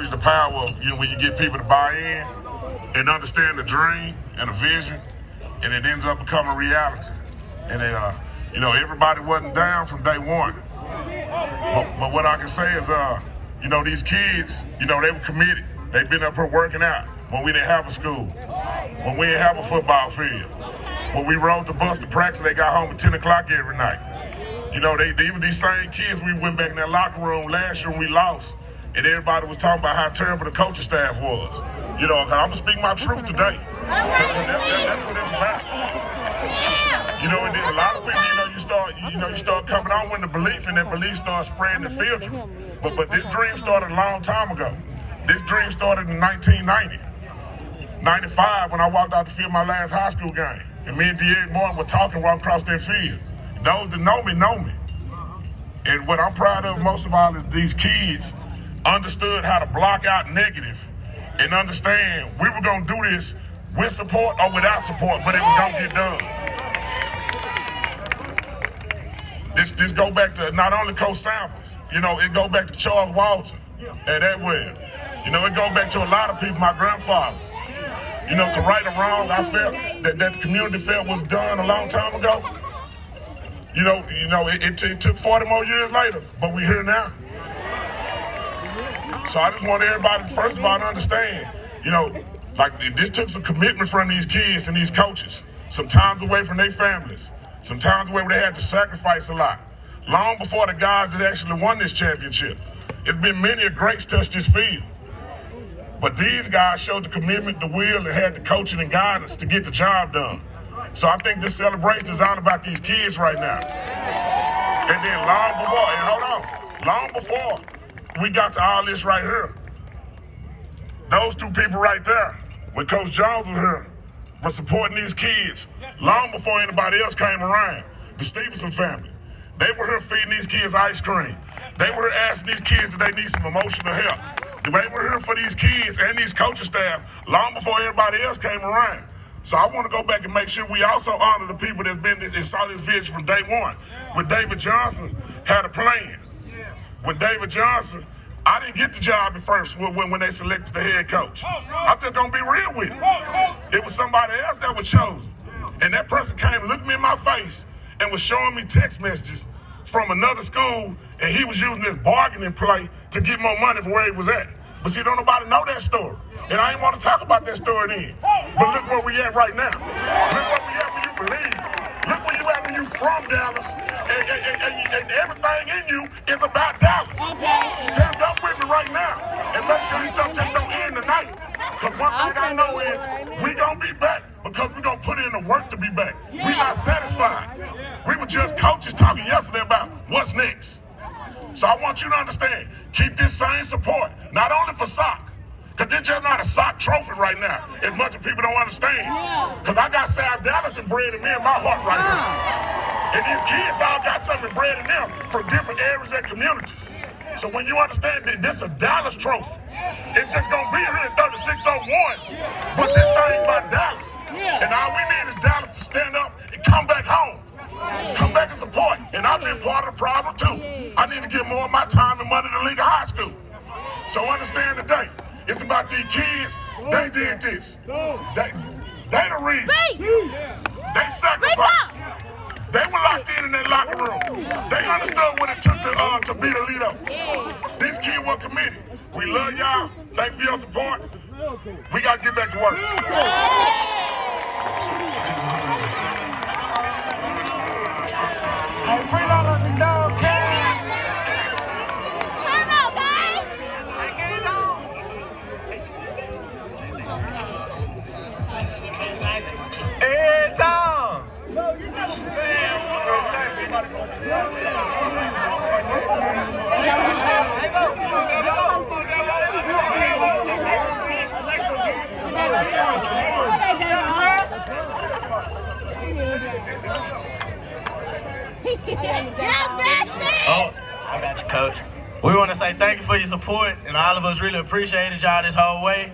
the power of, when you get people to buy in and understand the dream and the vision, and it ends up becoming reality. And everybody wasn't down from day one. But what I can say is, these kids, they were committed. They've been up here working out when we didn't have a school, when we didn't have a football field. When we rode the bus to practice, they got home at 10 o'clock every night. Even these same kids, we went back in that locker room last year and we lost, and everybody was talking about how terrible the coaching staff was. I'm going to speak my truth today. That's what it's about. And then a lot of people, you start coming on when the belief, and that belief starts spreading and filtering. But this dream started a long time ago. This dream started in 1990. 95, when I walked out the field my last high school game. And me and D'Eric Martin were talking right across that field. Those that know me, know me. And what I'm proud of most of all is these kids understood how to block out negative and understand we were going to do this with support or without support, but it was going to get done. This go back to not only Coach Samples, it go back to Charles Walton and that way. It go back to a lot of people, my grandfather. To right or wrong, I felt that the community felt was done a long time ago. It took 40 more years later, but we're here now. So I just want everybody, first of all, to understand, this took some commitment from these kids and these coaches, sometimes away from their families, sometimes away where they had to sacrifice a lot. Long before the guys that actually won this championship, it's been many a greats touch this field. But these guys showed the commitment, the will, and had the coaching and guidance to get the job done. So I think this celebration is all about these kids right now. And then long before we got to all this right here, those two people right there, when Coach Jones was here, were supporting these kids long before anybody else came around. The Stevenson family. They were here feeding these kids ice cream. They were here asking these kids if they need some emotional help. They were here for these kids and these coaching staff long before everybody else came around. So I want to go back and make sure we also honor the people that saw this vision from day one. When David Johnson had a plan. When David Johnson, I didn't get the job at first when they selected the head coach. I'm just going to be real with it. It was somebody else that was chosen. And that person came and looked me in my face and was showing me text messages from another school, and he was using this bargaining play to get more money for where he was at. But see, don't nobody know that story. And I ain't want to talk about that story then. But look where we at right now. Look where we at when you believe. Look where you at when you from Dallas. And everything in you is about Dallas. Stand up with me right now. And make sure this stuff just don't end tonight. Because one thing I know is we going to be back because we going to put in the work to be back. We not satisfied. We were just coaches talking yesterday about what's next. So I want you to understand, keep this same support, not only for soccer, because they're just not a sock trophy right now, as much as people don't understand. Because I got South Dallas and bred in me in my heart right now. And these kids all got something bred in them from different areas and communities. So when you understand that this is a Dallas trophy, it's just going to be here in 3601. But this thing about Dallas. And all we need is Dallas to stand up and come back home. Come back and support. And I've been part of the problem too. I need to get more of my time and money to League of High School. So understand today, it's about these kids. They did this. They the reason. They sacrificed. They were locked in that locker room. They understood what it took to beat Alito. These kids were committed. We love y'all. Thanks for your support. We got to get back to work. Hey, free love on the dog, Hey, Tom! Oh, I got you, Coach. We want to say thank you for your support, and all of us really appreciated y'all this whole way.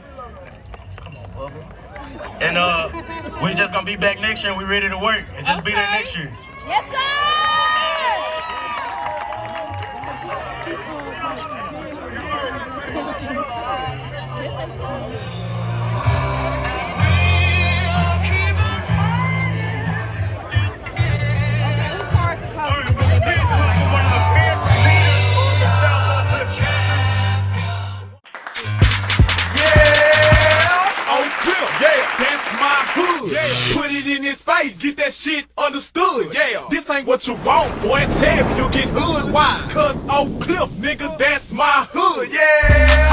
Come on, Bubba. And we just gonna be back next year, and we ready to work, and just be there next year. Yes, sir! Put it in his face, get that shit understood, yeah. This ain't what you want, boy, tell me you get hood. Why? Cause Oak Cliff, nigga, that's my hood, yeah.